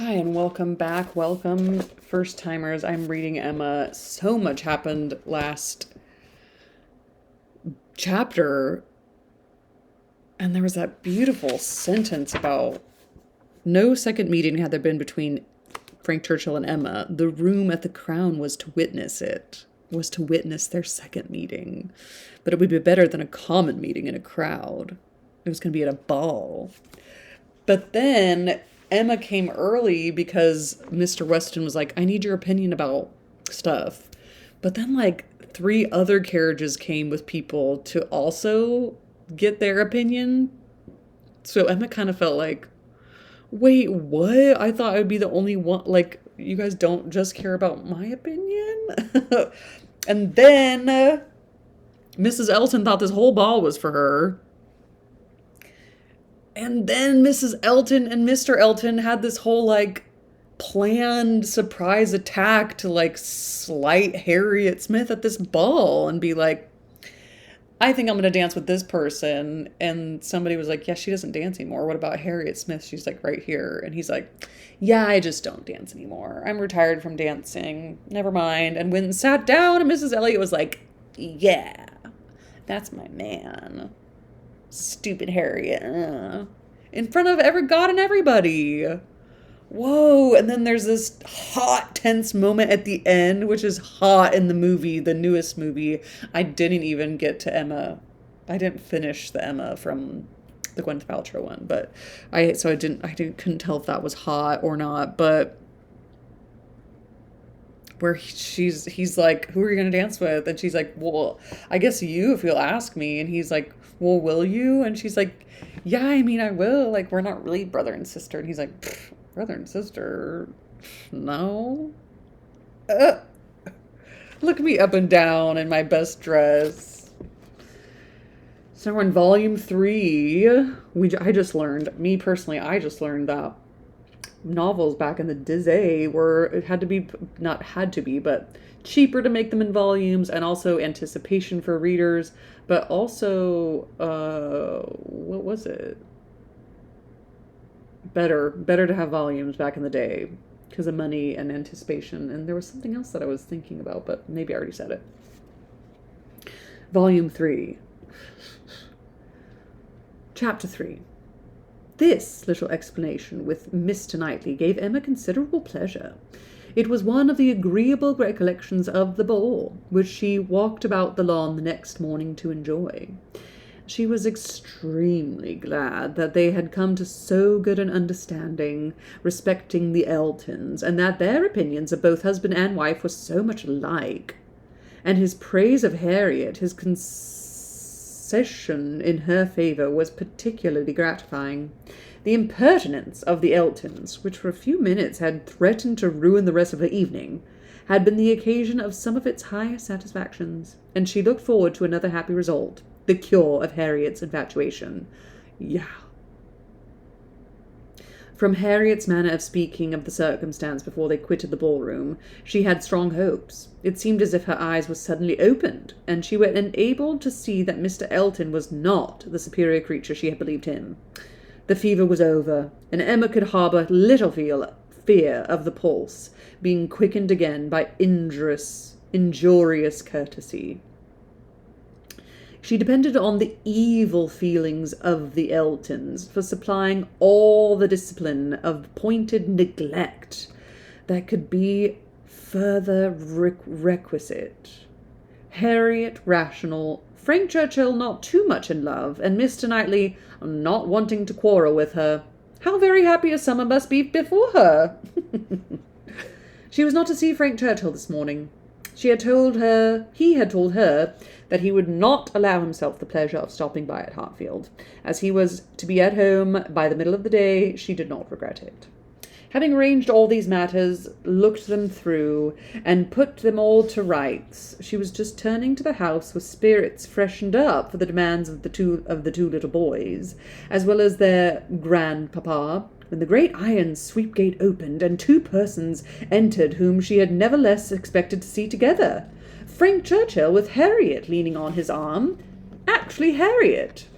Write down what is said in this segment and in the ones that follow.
Hi, and welcome back. Welcome, first timers. I'm reading Emma. So much happened last chapter, and there was that beautiful sentence about no second meeting had there been between Frank Churchill and Emma. The room at the Crown was to witness it, was to witness their second meeting. But it would be better than a common meeting in a crowd. It was going to be at a ball. But then Emma came early because Mr. Weston was like, I need your opinion about stuff. But then like 3 other carriages came with people to also get their opinion. So Emma kind of felt like, wait, what? I thought I would be the only one. Like, you guys don't just care about my opinion? And then Mrs. Elton thought this whole ball was for her. And then Mrs. Elton and Mr. Elton had this whole, like, planned surprise attack to, like, slight Harriet Smith at this ball and be like, I think I'm going to dance with this person. And somebody was like, yeah, she doesn't dance anymore. What about Harriet Smith? She's, like, right here. And he's like, yeah, I just don't dance anymore. I'm retired from dancing. Never mind. And went and sat down, and Mrs. Elliot was like, yeah, that's my man. Stupid Harriet. In front of God and everybody. Whoa. And then there's this hot, tense moment at the end, which is hot in the movie, the newest movie. I didn't even get to Emma. I didn't finish the Emma from the Gwyneth Paltrow one, but I couldn't tell if that was hot or not, but where he's like, who are you going to dance with? And she's like, well, I guess you, if you'll ask me. And he's like, well, will you? And she's like, yeah, I mean, I will. Like, we're not really brother and sister. And he's like, brother and sister? No. Look at me up and down in my best dress. So we're in volume 3. I just learned that novels back in the day but cheaper to make them in volumes, and also anticipation for readers, but also what was it, better to have volumes back in the day because of money and anticipation. And there was something else that I was thinking about, but maybe I already said it. Volume 3, Chapter 3. This little explanation with Mr. Knightley gave Emma considerable pleasure. It was one of the agreeable recollections of the ball, which she walked about the lawn the next morning to enjoy. She was extremely glad that they had come to so good an understanding respecting the Eltons, and that their opinions of both husband and wife were so much alike. And his praise of Harriet, his concession in her favour, was particularly gratifying. The impertinence of the Eltons, which for a few minutes had threatened to ruin the rest of her evening, had been the occasion of some of its highest satisfactions, and she looked forward to another happy result, the cure of Harriet's infatuation. Yeah. From Harriet's manner of speaking of the circumstance before they quitted the ballroom, she had strong hopes. It seemed as if her eyes were suddenly opened, and she were enabled to see that Mr. Elton was not the superior creature she had believed him. The fever was over, and Emma could harbour little fear of the pulse being quickened again by injurious courtesy. She depended on the evil feelings of the Eltons for supplying all the discipline of pointed neglect that could be further requisite. Harriet rational, Frank Churchill not too much in love, and Mr. Knightley not wanting to quarrel with her. How very happy a summer must be before her! She was not to see Frank Churchill this morning. He had told her that he would not allow himself the pleasure of stopping by at Hartfield. As he was to be at home by the middle of the day, she did not regret it. Having arranged all these matters, looked them through, and put them all to rights, she was just turning to the house with spirits freshened up for the demands of the two little boys, as well as their grandpapa, when the great iron sweep-gate opened, and 2 persons entered whom she had never less expected to see together. Frank Churchill, with Harriet leaning on his arm. Actually Harriet.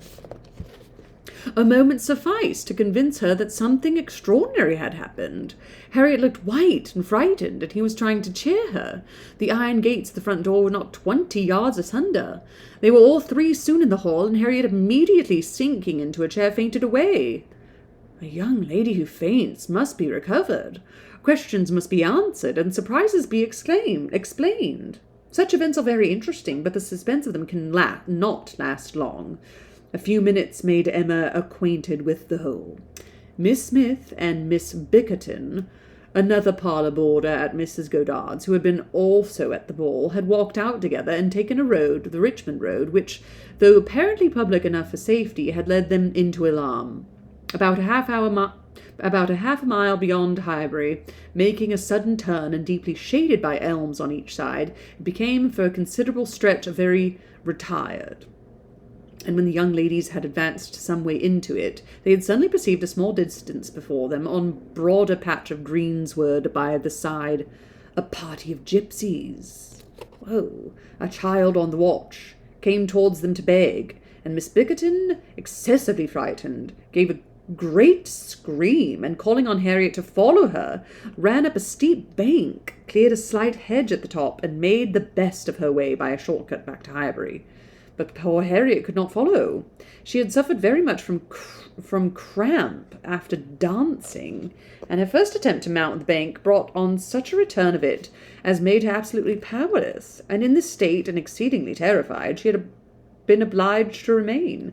A moment sufficed to convince her that something extraordinary had happened. Harriet looked white and frightened, and he was trying to cheer her. The iron gates of the front door were not 20 yards asunder. They were all three soon in the hall, and Harriet, immediately sinking into a chair, fainted away. A young lady who faints must be recovered. Questions must be answered, and surprises be explained. Such events are very interesting, but the suspense of them can not last long. A few minutes made Emma acquainted with the whole. Miss Smith and Miss Bickerton, another parlour boarder at Mrs. Goddard's, who had been also at the ball, had walked out together and taken a road, the Richmond road, which, though apparently public enough for safety, had led them into alarm. About a half a mile beyond Highbury, making a sudden turn and deeply shaded by elms on each side, it became for a considerable stretch very retired. And when the young ladies had advanced some way into it, they had suddenly perceived a small distance before them, on broader patch of greensward by the side, a party of gipsies. Whoa! A child on the watch came towards them to beg, and Miss Bickerton, excessively frightened, gave a great scream, and calling on Harriet to follow her, ran up a steep bank, cleared a slight hedge at the top, and made the best of her way by a short-cut back to Highbury. But poor Harriet could not follow. She had suffered very much from cramp after dancing, and her first attempt to mount the bank brought on such a return of it as made her absolutely powerless, and in this state, and exceedingly terrified, she had been obliged to remain.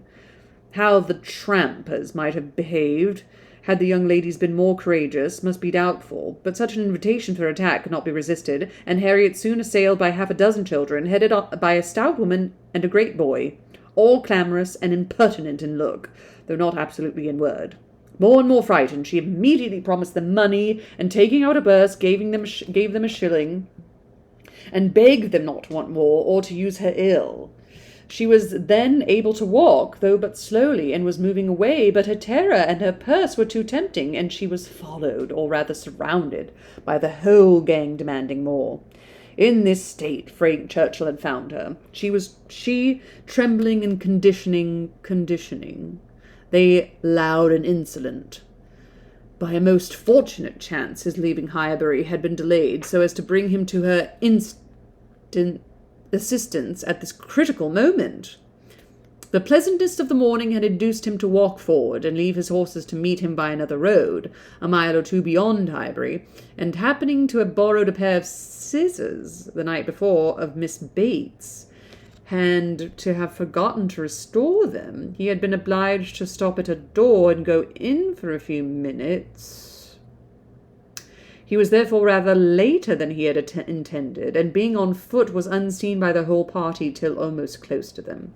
How the trampers might have behaved, had the young ladies been more courageous, must be doubtful, but such an invitation for attack could not be resisted, and Harriet soon assailed by half a dozen children, headed up by a stout woman and a great boy, all clamorous and impertinent in look, though not absolutely in word. More and more frightened, she immediately promised them money, and taking out a purse, gave them a shilling, and begged them not to want more, or to use her ill. She was then able to walk, though but slowly, and was moving away, but her terror and her purse were too tempting, and she was followed, or rather surrounded, by the whole gang demanding more. In this state Frank Churchill had found her. She trembling and conditioning, they loud and insolent. By a most fortunate chance his leaving Highbury had been delayed, so as to bring him to her instant assistance at this critical moment. The pleasantness of the morning had induced him to walk forward and leave his horses to meet him by another road, a mile or two beyond Highbury, and happening to have borrowed a pair of scissors the night before of Miss Bates, and to have forgotten to restore them, he had been obliged to stop at a door and go in for a few minutes. He was therefore rather later than he had intended, and being on foot was unseen by the whole party till almost close to them.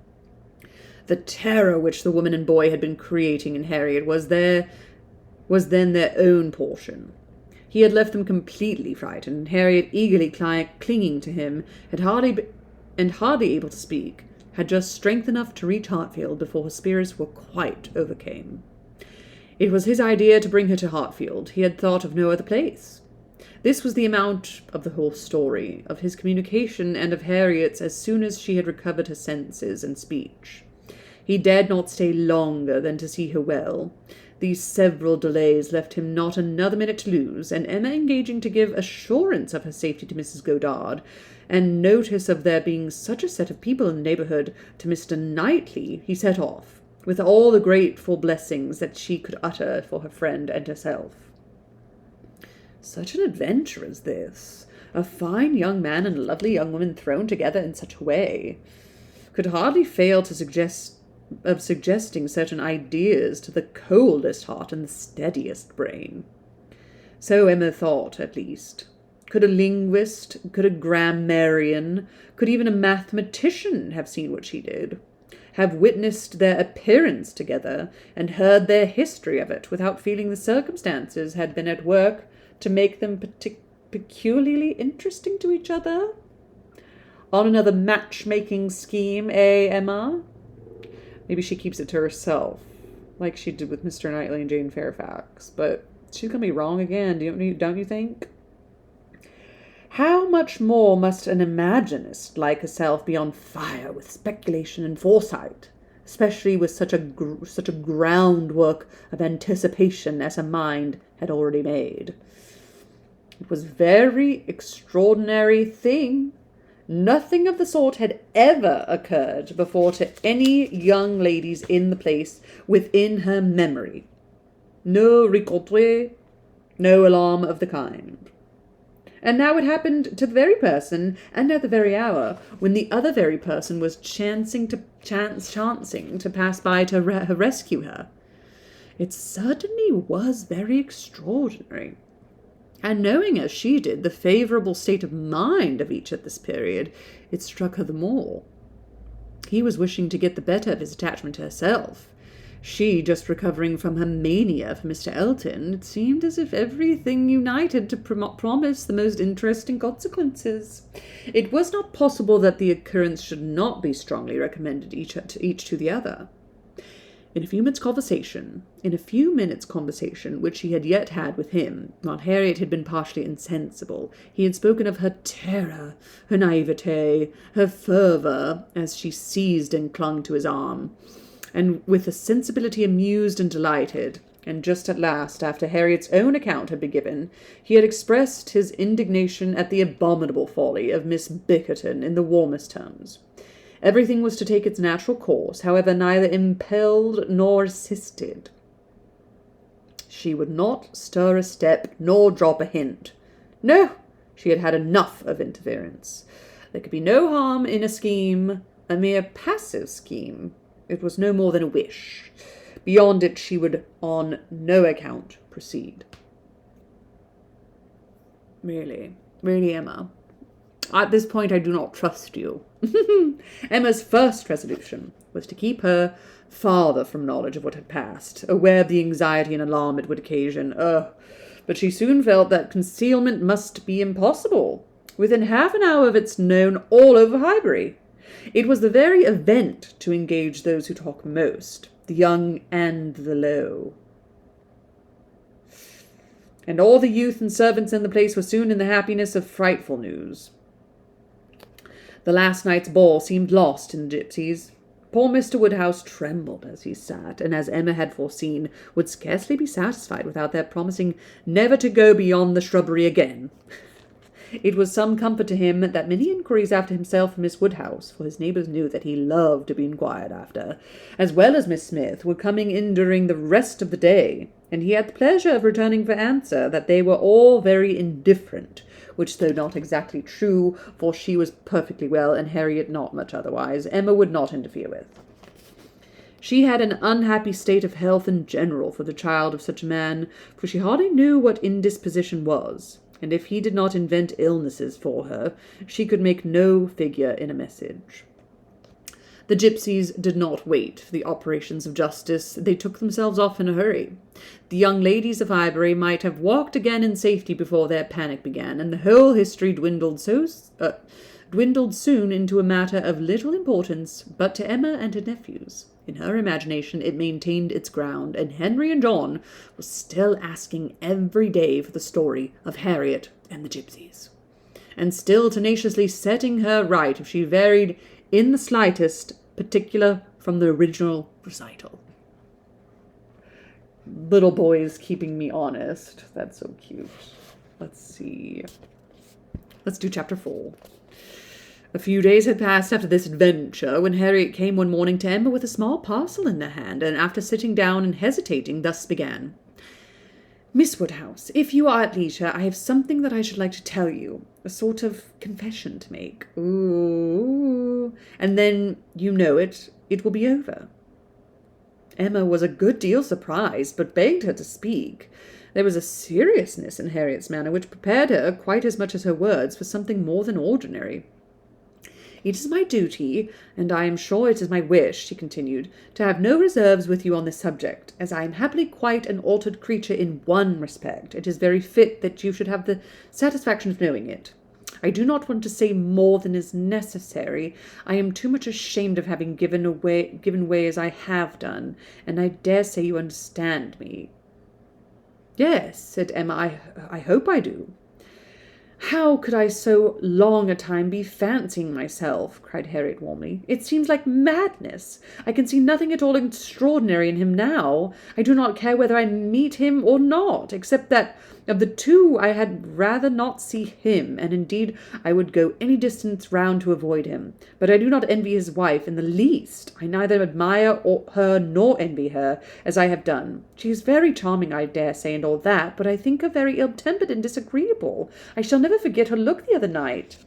The terror which the woman and boy had been creating in Harriet was then their own portion. He had left them completely frightened, and Harriet, eagerly clinging to him, hardly able to speak, had just strength enough to reach Hartfield before her spirits were quite overcome. It was his idea to bring her to Hartfield. He had thought of no other place. This was the amount of the whole story, of his communication and of Harriet's as soon as she had recovered her senses and speech. He dared not stay longer than to see her well. These several delays left him not another minute to lose, and Emma engaging to give assurance of her safety to Mrs. Goddard, and notice of there being such a set of people in the neighbourhood to Mr. Knightley, he set off, with all the grateful blessings that she could utter for her friend and herself. Such an adventure as this, a fine young man and a lovely young woman thrown together in such a way, could hardly fail to suggesting certain ideas to the coldest heart and the steadiest brain. So Emma thought, at least. Could a linguist, could a grammarian, could even a mathematician have seen what she did, have witnessed their appearance together, and heard their history of it, without feeling the circumstances had been at work to make them peculiarly interesting to each other? On another matchmaking scheme, Emma? Maybe she keeps it to herself, like she did with Mr. Knightley and Jane Fairfax, but she's going to be wrong again, don't you think? How much more must an imaginist like herself be on fire with speculation and foresight especially with such a groundwork of anticipation as her mind had already made. It was a very extraordinary thing. Nothing of the sort had ever occurred before to any young ladies in the place within her memory. No rencontre, no alarm of the kind. And now it happened to the very person, and at the very hour, when the other very person was chancing to pass by to rescue her. It certainly was very extraordinary. And knowing as she did the favourable state of mind of each at this period, it struck her the more. He was wishing to get the better of his attachment to herself. She just recovering from her mania for Mr. Elton. It seemed as if everything united to promise the most interesting consequences. It was not possible that the occurrence should not be strongly recommended each to the other. In a few minutes' conversation, which she had yet had with him, while Harriet had been partially insensible, he had spoken of her terror, her naivete, her fervour, as she seized and clung to his arm, and with a sensibility amused and delighted, and just at last, after Harriet's own account had been given, he had expressed his indignation at the abominable folly of Miss Bickerton in the warmest terms. Everything was to take its natural course, however, neither impelled nor assisted. She would not stir a step, nor drop a hint. No, she had had enough of interference. There could be no harm in a scheme, a mere passive scheme. It was no more than a wish. Beyond it she would on no account proceed. Really, Emma, at this point I do not trust you. Emma's first resolution was to keep her father from knowledge of what had passed, aware of the anxiety and alarm it would occasion. But she soon felt that concealment must be impossible. Within half an hour of its known all over Highbury. It was the very event to engage those who talk most, the young and the low. And all the youth and servants in the place were soon in the happiness of frightful news. The last night's ball seemed lost in the gipsies. Poor Mr. Woodhouse trembled as he sat, and as Emma had foreseen, would scarcely be satisfied without their promising never to go beyond the shrubbery again. It was some comfort to him that many inquiries after himself from Miss Woodhouse, for his neighbours knew that he loved to be inquired after, as well as Miss Smith, were coming in during the rest of the day, and he had the pleasure of returning for answer that they were all very indifferent, which, though not exactly true, for she was perfectly well, and Harriet not much otherwise, Emma would not interfere with. She had an unhappy state of health in general for the child of such a man, for she hardly knew what indisposition was, and if he did not invent illnesses for her, she could make no figure in a message. The gipsies did not wait for the operations of justice. They took themselves off in a hurry. The young ladies of Highbury might have walked again in safety before their panic began, and the whole history dwindled soon into a matter of little importance, but to Emma and her nephews. In her imagination it maintained its ground, and Henry and John were still asking every day for the story of Harriet and the gipsies, and still tenaciously setting her right if she varied in the slightest particular from the original recital. Little boys keeping me honest. That's so cute. Let's see. Let's do chapter 4. A few days had passed after this adventure, when Harriet came one morning to Emma with a small parcel in her hand, and after sitting down and hesitating, thus began. Miss Woodhouse, if you are at leisure, I have something that I should like to tell you, a sort of confession to make. Ooh. And then, you know it will be over. Emma was a good deal surprised, but begged her to speak. There was a seriousness in Harriet's manner which prepared her, quite as much as her words, for something more than ordinary. It is my duty, and I am sure it is my wish, she continued, to have no reserves with you on this subject. As I am happily quite an altered creature in one respect, it is very fit that you should have the satisfaction of knowing it. I do not want to say more than is necessary. I am too much ashamed of having given way as I have done, and I dare say you understand me. Yes, said Emma, I hope I do. How could I so long a time be fancying myself? Cried Harriet warmly. It seems like madness. I can see nothing at all extraordinary in him now. I do not care whether I meet him or not, except that of the two I had rather not see him, and indeed I would go any distance round to avoid him. But I do not envy his wife in the least. I neither admire her nor envy her, as I have done. She is very charming, I dare say, and all that, but I think her very ill-tempered and disagreeable. I shall never forget her look the other night.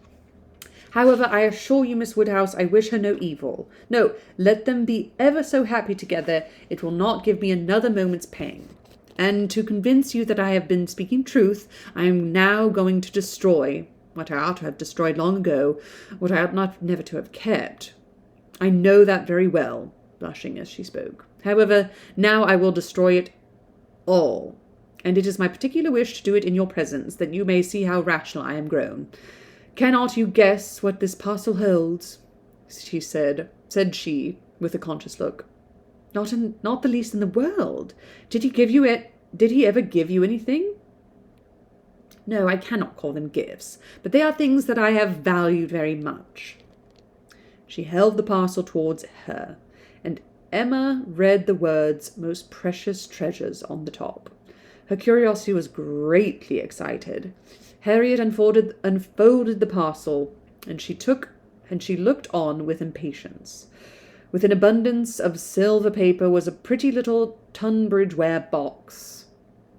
However, I assure you, Miss Woodhouse, I wish her no evil. No, let them be ever so happy together, it will not give me another moment's pain. And to convince you that I have been speaking truth, I am now going to destroy what I ought to have destroyed long ago, what I ought not never to have kept. I know that very well, blushing as she spoke. However, now I will destroy it all, and it is my particular wish to do it in your presence, that you may see how rational I am grown. Cannot you guess what this parcel holds? Said she, with a conscious look. Not the least in the world. Did he ever give you anything? No, I cannot call them gifts, but they are things that I have valued very much. She held the parcel towards her, and Emma read the words, most precious treasures, on the top. Her curiosity was greatly excited. Harriet unfolded the parcel, and she looked on with impatience. With an abundance of silver paper was a pretty little Tunbridge ware box,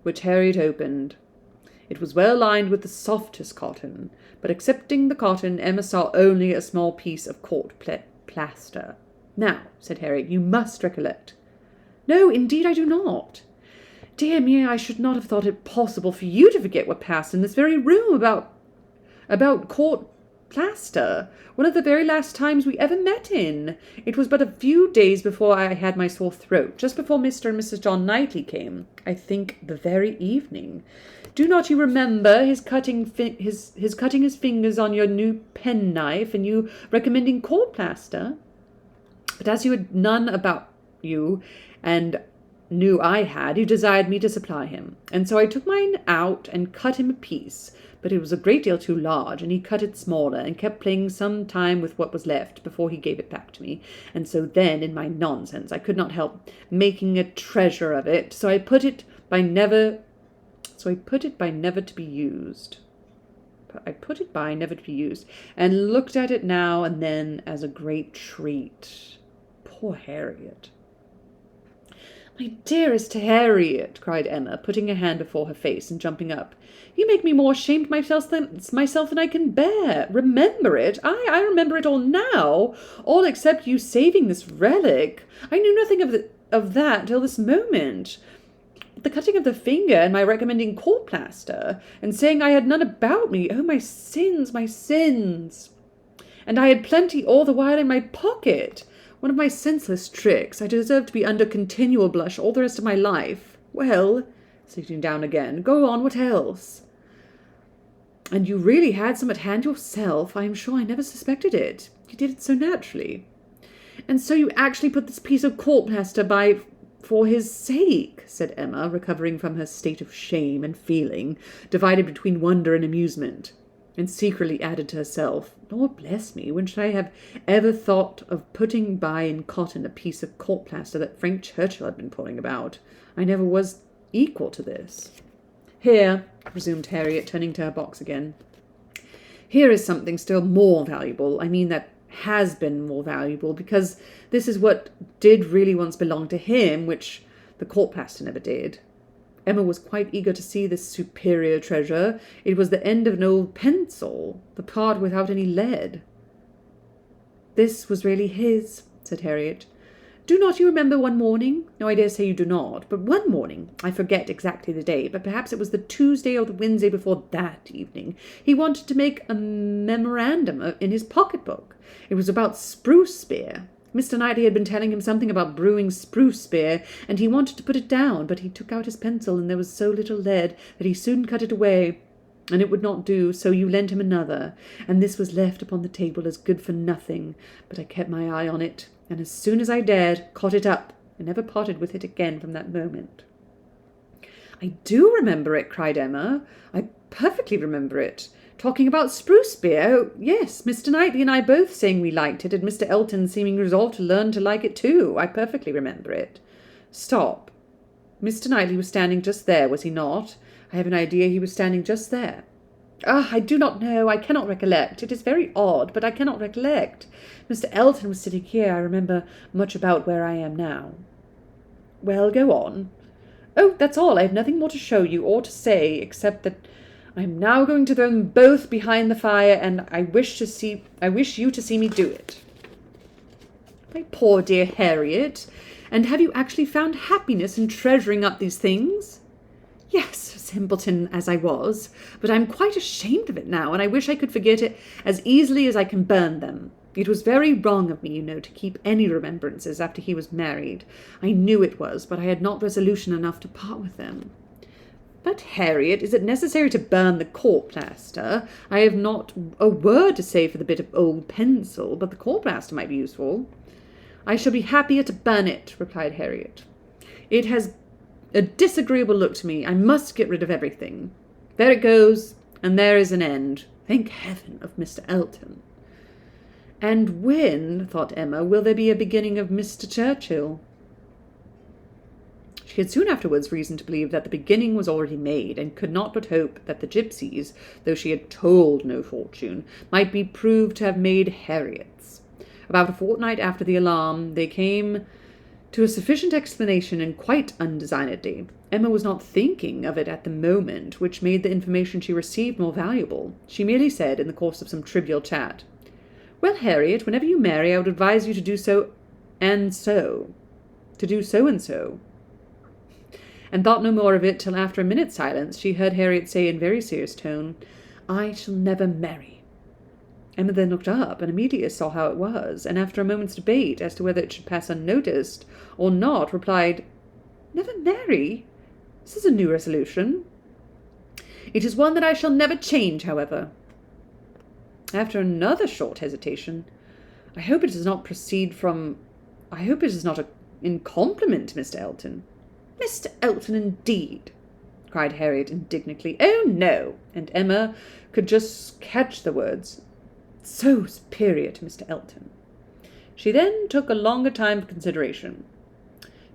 which Harriet opened. It was well lined with the softest cotton, but excepting the cotton, Emma saw only a small piece of court plaster. Now, said Harriet, you must recollect. No, indeed I do not. Dear me, I should not have thought it possible for you to forget what passed in this very room about court plaster, one of the very last times we ever met in. It was but a few days before I had my sore throat, just before Mr. and Mrs. John Knightley came, I think the very evening. Do not you remember his cutting his fingers on your new penknife, and you recommending court plaster? But as you had none about you, and knew I had, you desired me to supply him, and so I took mine out and cut him a piece, but it was a great deal too large, and he cut it smaller, and kept playing some time with what was left before he gave it back to me, and so then, in my nonsense, I could not help making a treasure of it, so I put it by never to be used. And looked at it now and then as a great treat. Poor Harriet. My dearest Harriet, cried Emma, putting a hand before her face and jumping up. You make me more ashamed myself than I can bear. Remember it? I remember it all now, all except you saving this relic. I knew nothing of that till this moment. The cutting of the finger, and my recommending court plaster, and saying I had none about me. Oh, my sins, my sins! And I had plenty all the while in my pocket. One of my senseless tricks. I deserve to be under continual blush all the rest of my life. Well, sitting down again, go on, what else? And you really had some at hand yourself. I am sure I never suspected it. You did it so naturally. And so you actually put this piece of court plaster by for his sake, said Emma, recovering from her state of shame and feeling, divided between wonder and amusement, and secretly added to herself, Lord bless me, when should I have ever thought of putting by in cotton a piece of court plaster that Frank Churchill had been pulling about? I never was equal to this. Here, resumed Harriet, turning to her box again, here is something still more valuable. I mean that has been more valuable, because this is what did really once belong to him, which the court plaster never did. Emma was quite eager to see this superior treasure. It was the end of an old pencil, the part without any lead. This was really his, said Harriet. Do not you remember one morning? No, I dare say you do not, but one morning, I forget exactly the day, but perhaps it was the Tuesday or the Wednesday before that evening, he wanted to make a memorandum in his pocket-book. It was about spruce spear. Mr. Knightley had been telling him something about brewing spruce spear, and he wanted to put it down, but he took out his pencil, and there was so little lead that he soon cut it away, and it would not do, so you lent him another, and this was left upon the table as good for nothing, but I kept my eye on it, and as soon as I dared, caught it up, and never parted with it again from that moment. I do remember it, cried Emma. I perfectly remember it. Talking about spruce beer? Oh, yes, Mr. Knightley and I both saying we liked it, and Mr. Elton seeming resolved to learn to like it too. I perfectly remember it. Stop. Mr. Knightley was standing just there, was he not? I have an idea he was standing just there. Ah, I do not know. I cannot recollect. It is very odd, but I cannot recollect. Mr. Elton was sitting here. I remember much about where I am now. Well, go on. Oh, that's all. I have nothing more to show you or to say, except that I am now going to throw them both behind the fire, and I wish you to see me do it. My poor dear Harriet, and have you actually found happiness in treasuring up these things? Yes, simpleton as I was, but I am quite ashamed of it now, and I wish I could forget it as easily as I can burn them. It was very wrong of me, you know, to keep any remembrances after he was married. I knew it was, but I had not resolution enough to part with them. But, Harriet, is it necessary to burn the court plaster? I have not a word to say for the bit of old pencil, but the court plaster might be useful. I shall be happier to burn it, replied Harriet. It has a disagreeable look to me. I must get rid of everything. There it goes, and there is an end. Thank heaven of Mr. Elton. And when, thought Emma, will there be a beginning of Mr. Churchill? She had soon afterwards reason to believe that the beginning was already made, and could not but hope that the gipsies, though she had told no fortune, might be proved to have made Harriet's. About a fortnight after the alarm, they came to a sufficient explanation, and quite undesignedly. Emma was not thinking of it at the moment, which made the information she received more valuable. She merely said, in the course of some trivial chat, "Well, Harriet, whenever you marry, I would advise you to do so and so. To do so and so." And thought no more of it till after a minute's silence she heard Harriet say in very serious tone, "I shall never marry." Emma then looked up, and immediately saw how it was, and after a moment's debate as to whether it should pass unnoticed or not, replied, "Never marry? This is a new resolution." "It is one that I shall never change, however." After another short hesitation, I hope it is not in compliment to Mr. Elton." "Mr. Elton, indeed!" cried Harriet indignantly. "Oh, no!" And Emma could just catch the words. "So superior to Mr. Elton." She then took a longer time for consideration.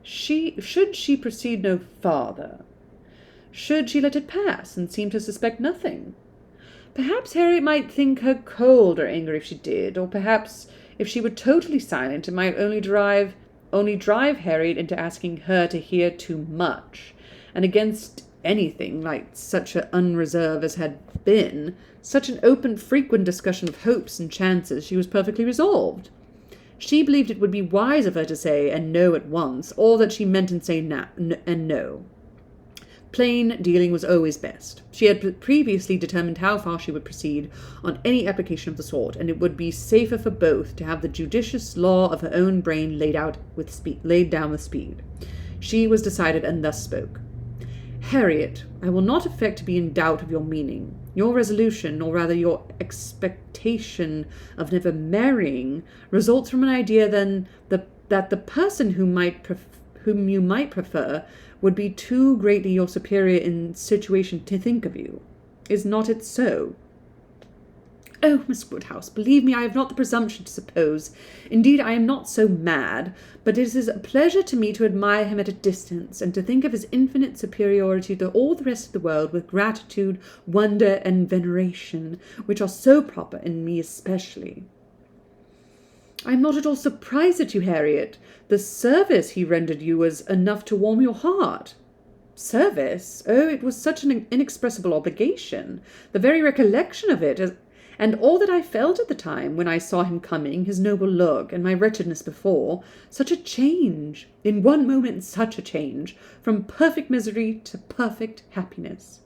Should she proceed no farther? Should she let it pass, and seem to suspect nothing? Perhaps Harriet might think her cold or angry if she did, or perhaps if she were totally silent it might only drive Harriet into asking her to hear too much, and against anything like such an unreserve as had been, such an open, frequent discussion of hopes and chances, she was perfectly resolved. She believed it would be wise of her to say and no at once, all that she meant and say and no. Plain dealing was always best. She had previously determined how far she would proceed on any application of the sort, and it would be safer for both to have the judicious law of her own brain laid down with speed. She was decided, and thus spoke. "Harriet, I will not affect to be in doubt of your meaning. Your resolution, or rather your expectation of never marrying, results from an idea that the person whom you might prefer would be too greatly your superior in situation to think of you. Is not it so?" "Oh, Miss Woodhouse, believe me, I have not the presumption to suppose. Indeed, I am not so mad, but it is a pleasure to me to admire him at a distance, and to think of his infinite superiority to all the rest of the world with gratitude, wonder, and veneration, which are so proper in me especially." "I am not at all surprised at you, Harriet. The service he rendered you was enough to warm your heart." "Service? Oh, it was such an inexpressible obligation. The very recollection of it, and all that I felt at the time when I saw him coming, his noble look, and my wretchedness before, such a change, in one moment such a change, from perfect misery to perfect happiness."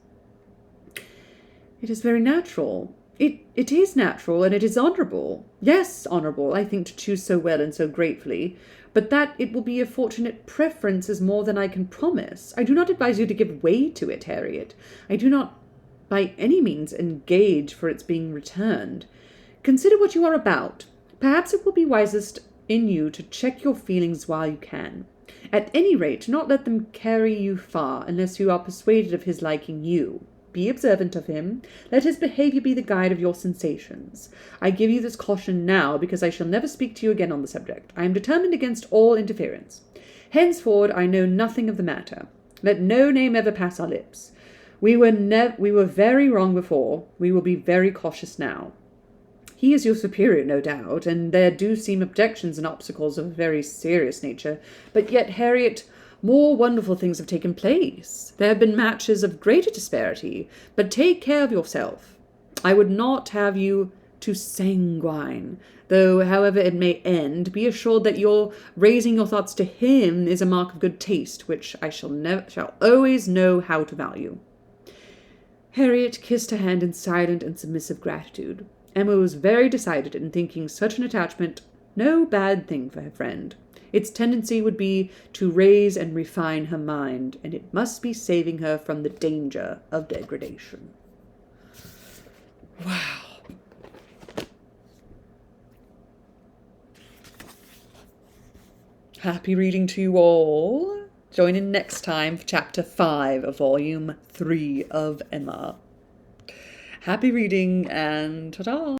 "It is very natural. It is natural, and it is honourable. Yes, honourable, I think, to choose so well and so gratefully. But that it will be a fortunate preference is more than I can promise. I do not advise you to give way to it, Harriet. I do not by any means engage for its being returned. Consider what you are about. Perhaps it will be wisest in you to check your feelings while you can. At any rate, do not let them carry you far, unless you are persuaded of his liking you. Be observant of him. Let his behaviour be the guide of your sensations. I give you this caution now, because I shall never speak to you again on the subject. I am determined against all interference. Henceforward I know nothing of the matter. Let no name ever pass our lips. We were very wrong before. We will be very cautious now. He is your superior, no doubt, and there do seem objections and obstacles of a very serious nature. But yet, Harriet, more wonderful things have taken place. There have been matches of greater disparity. But take care of yourself. I would not have you too sanguine. Though, however it may end, be assured that your raising your thoughts to him is a mark of good taste, which I shall always know how to value. Harriet kissed her hand in silent and submissive gratitude. Emma was very decided in thinking such an attachment no bad thing for her friend. Its tendency would be to raise and refine her mind, and it must be saving her from the danger of degradation. Wow. Happy reading to you all. Join in next time for Chapter 5 of Volume 3 of Emma. Happy reading and ta-da!